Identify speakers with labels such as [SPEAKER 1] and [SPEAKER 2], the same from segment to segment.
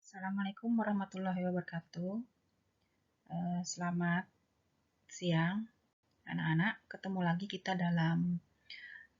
[SPEAKER 1] Assalamualaikum warahmatullahi wabarakatuh. Selamat siang anak-anak. Ketemu lagi kita dalam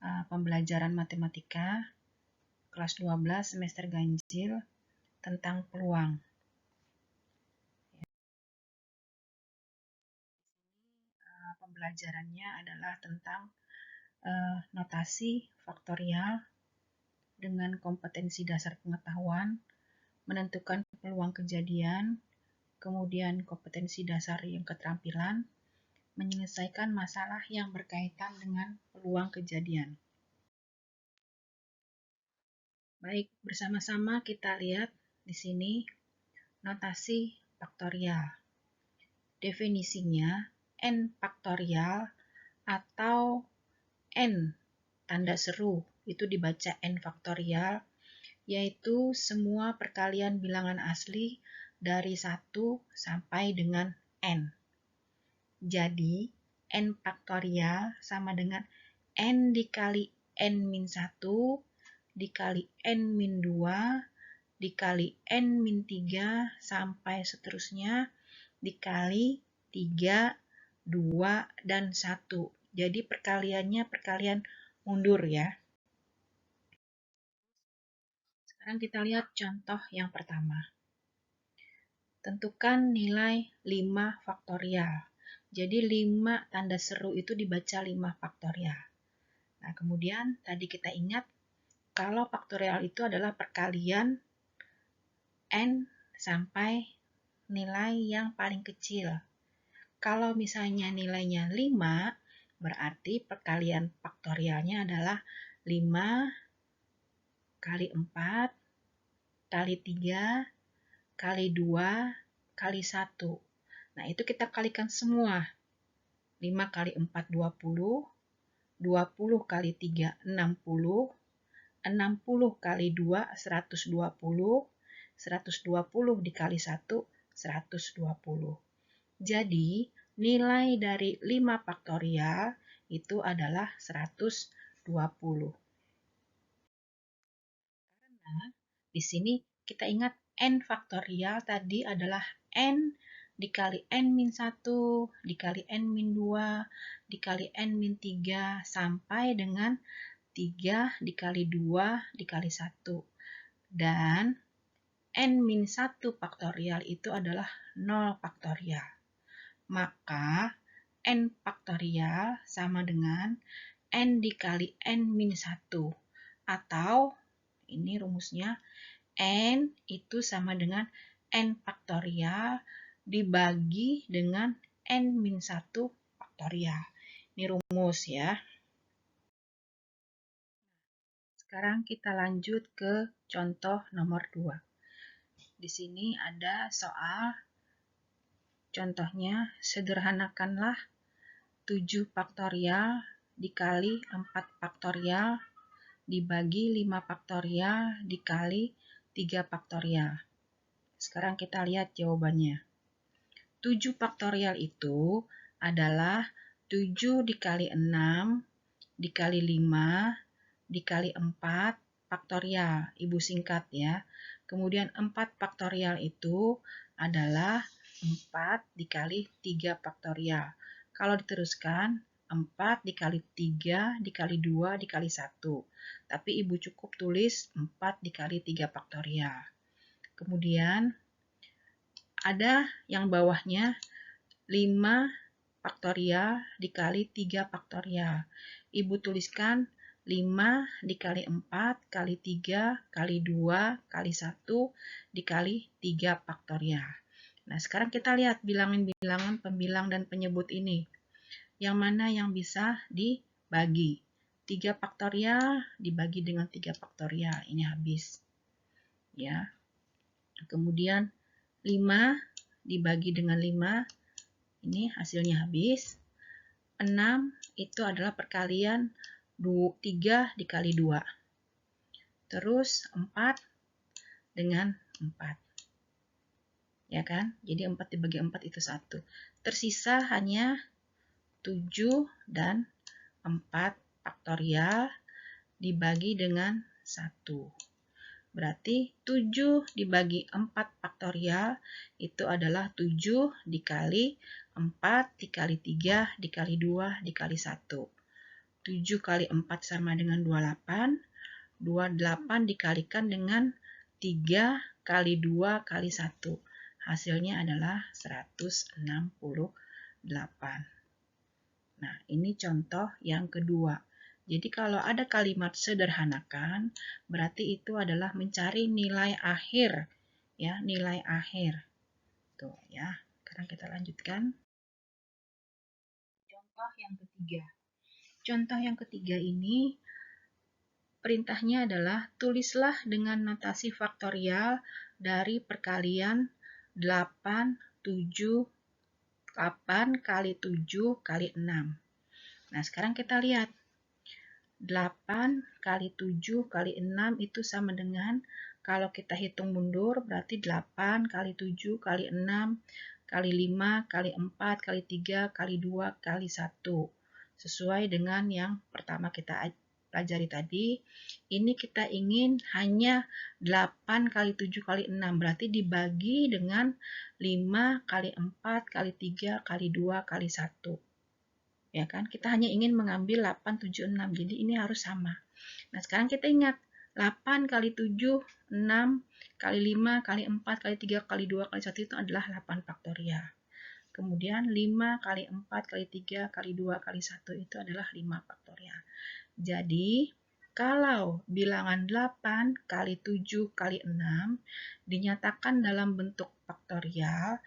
[SPEAKER 1] pembelajaran matematika kelas 12 semester ganjil tentang peluang. Pembelajarannya adalah tentang notasi faktorial dengan kompetensi dasar pengetahuan, menentukan peluang kejadian, kemudian kompetensi dasar yang keterampilan, menyelesaikan masalah yang berkaitan dengan peluang kejadian. Baik, bersama-sama kita lihat di sini notasi faktorial. Definisinya n faktorial atau n tanda seru itu dibaca n faktorial, yaitu semua perkalian bilangan asli dari 1 sampai dengan n. Jadi, n faktorial sama dengan n dikali n-1 dikali n-2 dikali n-3 sampai seterusnya dikali 3, 2, dan 1. Jadi perkaliannya perkalian mundur ya. Sekarang kita lihat contoh yang pertama. Tentukan nilai 5 faktorial. Jadi 5 tanda seru itu dibaca 5 faktorial. Nah, kemudian tadi kita ingat kalau faktorial itu adalah perkalian n sampai nilai yang paling kecil. Kalau misalnya nilainya 5, berarti perkalian faktorialnya adalah 5 kali 4 kali 3 kali 2 kali 1. Nah, itu kita kalikan semua. 5 kali 4, 20. 20 kali 3, 60. 60 kali 2, 120. 120 dikali 1, 120. Jadi, nilai dari 5 faktorial itu adalah 120. Karena di sini kita ingat n faktorial tadi adalah n dikali n-1 dikali n-2 dikali n-3 sampai dengan 3 dikali 2 dikali 1. Dan n-1 faktorial itu adalah 0 faktorial. Maka n faktorial sama dengan n dikali n-1. Atau, ini rumusnya, n itu sama dengan n faktorial dibagi dengan n-1 faktorial. Ini rumus ya. Sekarang kita lanjut ke contoh nomor 2. Di sini ada soal, contohnya sederhanakanlah 7 faktorial dikali 4 faktorial dibagi 5 faktorial dikali 3 faktorial. Sekarang kita lihat jawabannya. 7 faktorial itu adalah 7 dikali 6 dikali 5 dikali 4 faktorial. Ibu singkat ya. Kemudian 4 faktorial itu adalah 4 dikali 3 faktorial. Kalau diteruskan, 4 dikali 3 dikali 2 dikali 1. Tapi ibu cukup tulis 4 dikali 3 faktorial. Kemudian ada yang bawahnya 5 faktorial dikali 3 faktorial. Ibu tuliskan 5 dikali 4 kali 3 kali 2 kali 1 dikali 3 faktorial. Nah, sekarang kita lihat bilangan-bilangan pembilang dan penyebut ini. Yang mana yang bisa dibagi? 3 faktorial dibagi dengan 3 faktorial. Ini habis. Ya. Kemudian 5 dibagi dengan 5. Ini hasilnya habis. 6 itu adalah perkalian 3 dikali 2. Terus 4 dengan 4. Ya kan? Jadi 4 dibagi 4 itu 1. Tersisa hanya 7 dan 4 faktorial dibagi dengan 1. Berarti 7 dibagi 4 faktorial itu adalah 7 dikali 4 dikali 3 dikali 2 dikali 1. 7 kali 4 sama dengan 28. 28 dikalikan dengan 3 kali 2 kali 1. Hasilnya adalah 168. Nah, ini contoh yang kedua. Jadi kalau ada kalimat sederhanakan, berarti itu adalah mencari nilai akhir, ya, nilai akhir. Tuh, ya. Sekarang kita lanjutkan. Contoh yang ketiga. Contoh yang ketiga ini perintahnya adalah tulislah dengan notasi faktorial dari perkalian 8 kali 7 kali 6. Nah, sekarang kita lihat. 8 kali 7 kali 6 itu sama dengan, kalau kita hitung mundur, berarti 8 kali 7 kali 6 kali 5 kali 4 kali 3 kali 2 kali 1. Sesuai dengan yang pertama kita pelajari tadi, ini kita ingin hanya 8 kali 7 kali 6, berarti dibagi dengan 5 kali 4 kali 3 kali 2 kali 1. Ya kan, kita hanya ingin mengambil 8, 7, 6, jadi ini harus sama. Nah, sekarang kita ingat, 8 kali 7, 6 kali 5 kali 4 kali 3 kali 2 kali 1 itu adalah 8 faktorial. Kemudian 5 kali 4 kali 3 kali 2 kali 1 itu adalah 5 faktorial. Jadi, kalau bilangan 8 kali 7 kali 6 dinyatakan dalam bentuk faktorial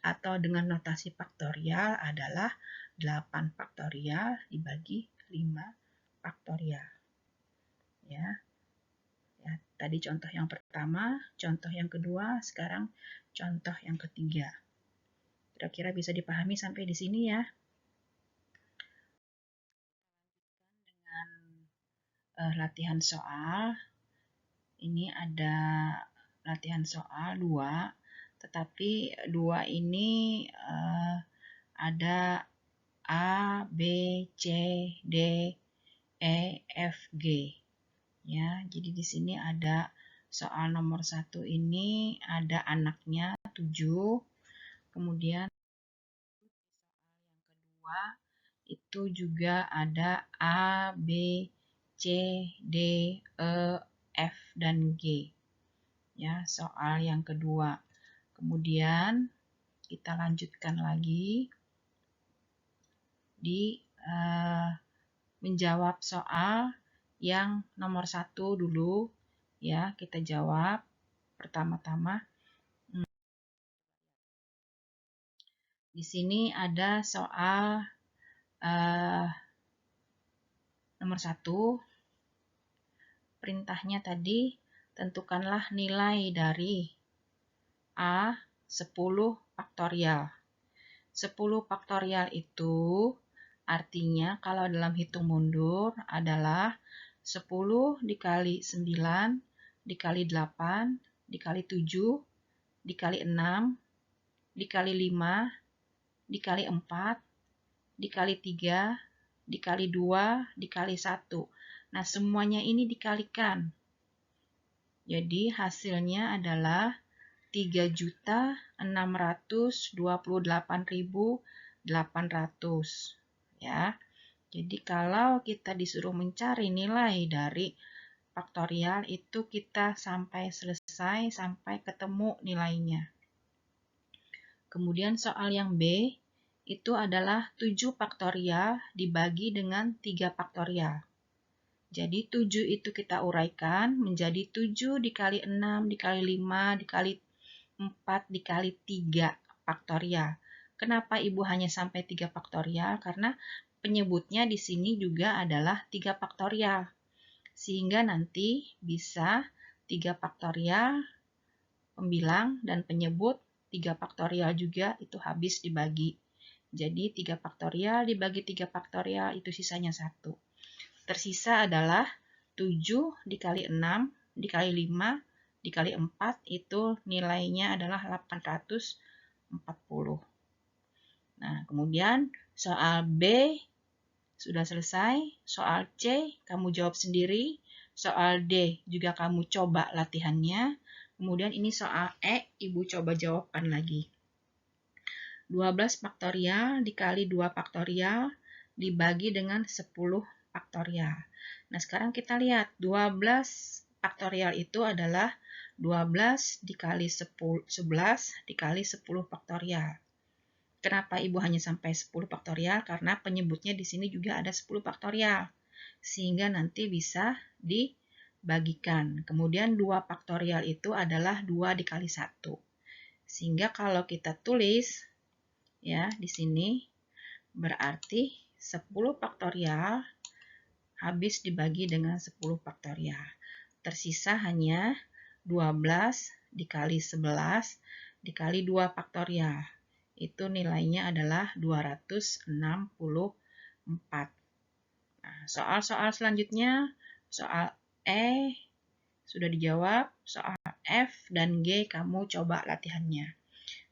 [SPEAKER 1] atau dengan notasi faktorial adalah 8 faktorial dibagi 5 faktorial. Ya. Ya, tadi contoh yang pertama, contoh yang kedua, sekarang contoh yang ketiga. Kira-kira bisa dipahami sampai di sini ya. Dengan latihan soal, ini ada latihan soal 2, tetapi 2 ini ada A, B, C, D, E, F, G. Ya, jadi di sini ada soal nomor 1 ini ada anaknya 7. Kemudian soal yang kedua itu juga ada A, B, C, D, E, F, dan G. Ya, soal yang kedua. Kemudian kita lanjutkan lagi di menjawab soal yang nomor 1 dulu. Ya, kita jawab pertama-tama. Di sini ada soal nomor 1. Perintahnya tadi, tentukanlah nilai dari A 10 faktorial. 10 faktorial itu artinya kalau dalam hitung mundur adalah 10 dikali 9 dikali 8 dikali 7 dikali 6 dikali 5 dikali 4 dikali 3 dikali 2 dikali 1. Nah, semuanya ini dikalikan. Jadi hasilnya adalah 3.628.800 ya. Jadi kalau kita disuruh mencari nilai dari faktorial itu kita sampai selesai, sampai ketemu nilainya. Kemudian soal yang B itu adalah 7 faktorial dibagi dengan 3 faktorial. Jadi 7 itu kita uraikan menjadi 7 dikali 6 dikali 5 dikali 4 dikali 3 faktorial. Kenapa Ibu hanya sampai 3 faktorial? Karena penyebutnya di sini juga adalah 3 faktorial. Sehingga nanti bisa 3 faktorial pembilang dan penyebut 3 faktorial juga itu habis dibagi. Jadi 3 faktorial dibagi 3 faktorial itu sisanya 1. Tersisa adalah 7 dikali 6 dikali 5 dikali 4 itu nilainya adalah 840. Nah, kemudian soal B sudah selesai. Soal C kamu jawab sendiri. soal D juga kamu coba latihannya. Kemudian ini soal E, Ibu coba jawaban lagi. 12 faktorial dikali 2 faktorial dibagi dengan 10 faktorial. Nah, sekarang kita lihat 12 faktorial itu adalah 12 dikali 10, 11 dikali 10 faktorial. Kenapa Ibu hanya sampai 10 faktorial? Karena penyebutnya di sini juga ada 10 faktorial. Sehingga nanti bisa dibagikan. Kemudian 2 faktorial itu adalah 2 dikali 1. Sehingga kalau kita tulis ya di sini berarti 10 faktorial habis dibagi dengan 10 faktorial. Tersisa hanya 12 dikali 11 dikali 2 faktorial. Itu nilainya adalah 264. Nah, soal-soal selanjutnya, soal E sudah dijawab, soal F dan G kamu coba latihannya.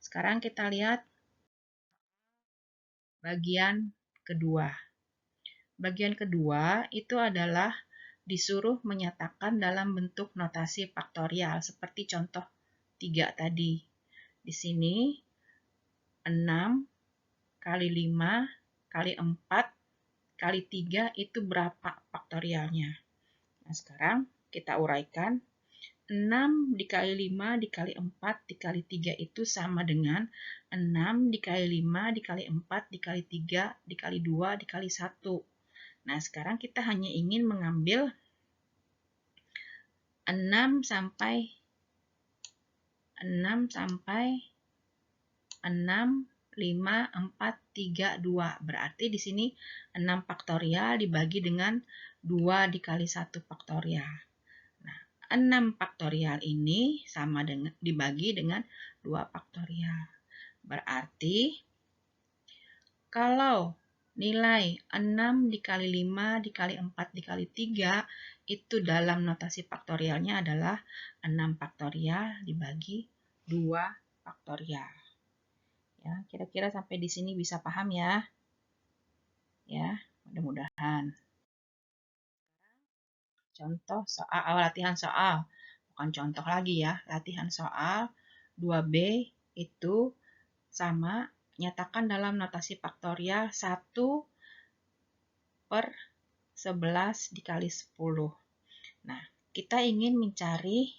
[SPEAKER 1] Sekarang kita lihat bagian kedua. Bagian kedua itu adalah disuruh menyatakan dalam bentuk notasi faktorial seperti contoh 3 tadi. Di sini 6 kali 5 kali 4 kali 3 itu berapa faktorialnya? Nah, sekarang kita uraikan. 6 dikali 5 dikali 4 dikali 3 itu sama dengan 6 dikali 5 dikali 4 dikali 3 dikali 2 dikali 1. Nah, sekarang kita hanya ingin mengambil 6 sampai 6, 5, 4, 3, 2. Berarti di sini 6 faktorial dibagi dengan 2 dikali 1 faktorial. Nah, 6 faktorial ini sama dengan dibagi dengan 2 faktorial. Berarti kalau nilai 6 dikali 5 dikali 4 dikali 3 itu dalam notasi faktorialnya adalah 6 faktorial dibagi 2 faktorial. Ya, kira-kira sampai di sini bisa paham ya? Ya, mudah-mudahan. Contoh soal, latihan soal. Bukan contoh lagi ya, latihan soal 2B itu sama, nyatakan dalam notasi faktorial 1 per 11 dikali 10. Nah, kita ingin mencari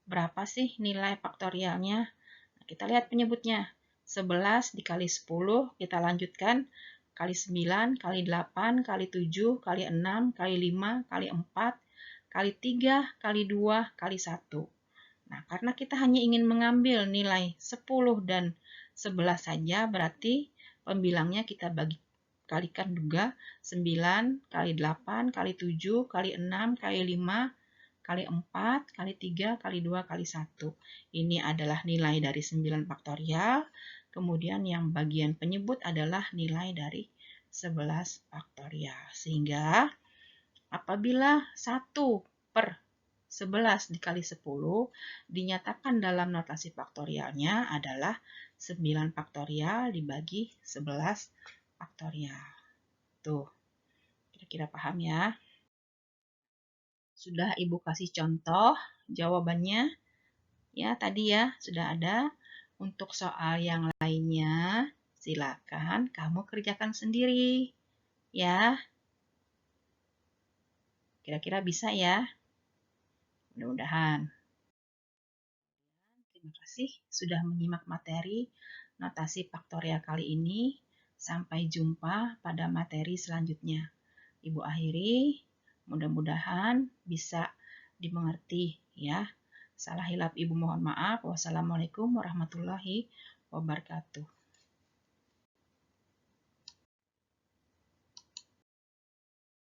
[SPEAKER 1] berapa sih nilai faktorialnya. Nah, kita lihat penyebutnya. 11 dikali 10, kita lanjutkan. Kali 9, kali 8, kali 7, kali 6, kali 5, kali 4, kali 3, kali 2, kali 1. Nah, karena kita hanya ingin mengambil nilai 10 dan 11 saja, berarti pembilangnya kita kalikan juga 9 kali 8 kali 7 kali 6 kali 5 kali 4 kali 3 kali 2 kali 1. Ini adalah nilai dari 9 faktorial. Kemudian yang bagian penyebut adalah nilai dari 11 faktorial. Sehingga apabila 1 per 11 dikali 10 dinyatakan dalam notasi faktorialnya adalah 9 faktorial dibagi 11 faktorial. Tuh, kira-kira paham ya? Sudah Ibu kasih contoh jawabannya. Ya, tadi ya sudah ada. Untuk soal yang lainnya, silakan kamu kerjakan sendiri. Ya. Kira-kira bisa ya? Mudah-mudahan. Terima kasih sudah menyimak materi notasi faktorial kali ini. Sampai jumpa pada materi selanjutnya. Ibu akhiri, mudah-mudahan bisa dimengerti ya. Salah hilap Ibu mohon maaf. Wassalamualaikum warahmatullahi wabarakatuh.